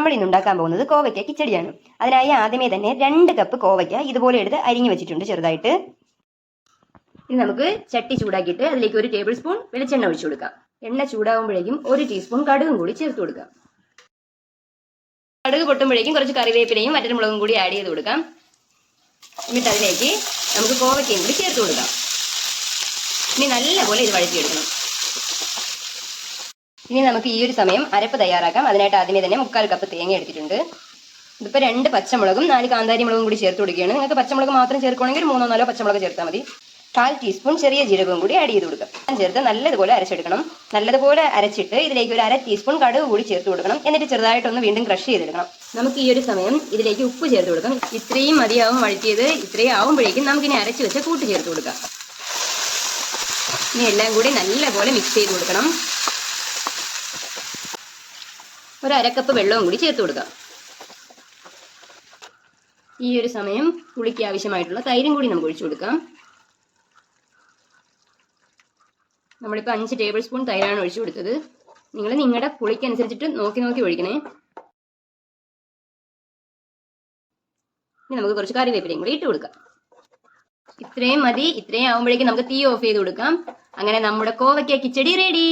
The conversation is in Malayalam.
നമ്മൾ ഇന്ന് ഉണ്ടാക്കാൻ പോകുന്നത് കോവയ്ക്ക കിച്ചടിയാണ്. അതിനായി ആദ്യമേ തന്നെ 2 കപ്പ് കോവയ്ക്ക ഇതുപോലെ എടുത്ത് അരിഞ്ഞു വെച്ചിട്ടുണ്ട് ചെറുതായിട്ട്. ഇനി നമുക്ക് ചട്ടി ചൂടാക്കിയിട്ട് അതിലേക്ക് 1 ടേബിൾ സ്പൂൺ വെളിച്ചെണ്ണ ഒഴിച്ചു കൊടുക്കാം. എണ്ണ ചൂടാകുമ്പോഴേക്കും 1 ടീസ്പൂൺ കടുകും കൂടി ചേർത്ത് കൊടുക്കാം. കടുക് പൊട്ടുമ്പോഴേക്കും കുറച്ച് കറിവേപ്പിലയും വറ്റൽമുളകും കൂടി ആഡ് ചെയ്ത് കൊടുക്കാം. എന്നിട്ട് അതിലേക്ക് നമുക്ക് കോവയ്ക്കയും കൂടി ചേർത്ത് കൊടുക്കാം. ഇനി നല്ലപോലെ ഇത് വഴറ്റിയെടുക്കണം. ഇനി നമുക്ക് ഈ ഒരു സമയം അരപ്പ് തയ്യാറാക്കാം. അതിനായിട്ട് ആദ്യമേ തന്നെ 3/4 കപ്പ് തേങ്ങ എടുത്തിട്ടുണ്ട്. ഇതിപ്പോൾ 2 പച്ചമുളകും 4 കാന്താരി മുളകും കൂടി ചേർത്ത് കൊടുക്കുകയാണ്. നിങ്ങൾക്ക് പച്ചമുളക് മാത്രം ചേർക്കുകയാണെങ്കിൽ 3-4 പച്ചമുളക് ചേർത്താൽ മതി. 1/4 ടീസ്പൂൺ ചെറിയ ജീരകവും കൂടി ആഡ് ചെയ്ത് കൊടുക്കാം. ചേർത്ത് നല്ലതുപോലെ അരച്ചെടുക്കണം. നല്ലതുപോലെ അരച്ചിട്ട് ഇതിലേക്ക് 1/2 ടീസ്പൂൺ കടുക് കൂടി ചേർത്ത് കൊടുക്കണം. എന്നിട്ട് ചെറുതായിട്ടൊന്ന് വീണ്ടും ക്രഷ് ചെയ്തെടുക്കണം. നമുക്ക് ഈ ഒരു സമയം ഇതിലേക്ക് ഉപ്പ് ചേർത്ത് കൊടുക്കാം. ഇത്രയും മതിയാവും വഴറ്റിയത്. ഇത്രയും ആവുമ്പോഴേക്കും നമുക്കിനി അരച്ച് വെച്ച കൂട്ട് ചേർത്ത് കൊടുക്കാം. ഇനി എല്ലാം കൂടി നല്ലപോലെ മിക്സ് ചെയ്ത് കൊടുക്കണം. 1/2 കപ്പ് വെള്ളവും കൂടി ചേർത്ത് കൊടുക്കാം. ഈ ഒരു സമയം പുളിക്ക് ആവശ്യമായിട്ടുള്ള തൈരും കൂടി നമുക്ക് ഒഴിച്ചു കൊടുക്കാം. നമ്മളിപ്പോൾ 5 ടേബിൾ സ്പൂൺ തൈരാണ് ഒഴിച്ചു കൊടുത്തത്. നിങ്ങൾ നിങ്ങളുടെ പുളിക്കനുസരിച്ചിട്ട് നോക്കി ഒഴിക്കണേ. ഇനി നമുക്ക് കുറച്ച് കറിവേപ്പിലയും കൂടി ഇട്ട് കൊടുക്കാം. ഇത്രയും മതി. ഇത്രയും ആകുമ്പോഴേക്കും നമുക്ക് തീ ഓഫ് ചെയ്ത് കൊടുക്കാം. അങ്ങനെ നമ്മുടെ കോവയ്ക്ക കിച്ചടി റെഡി.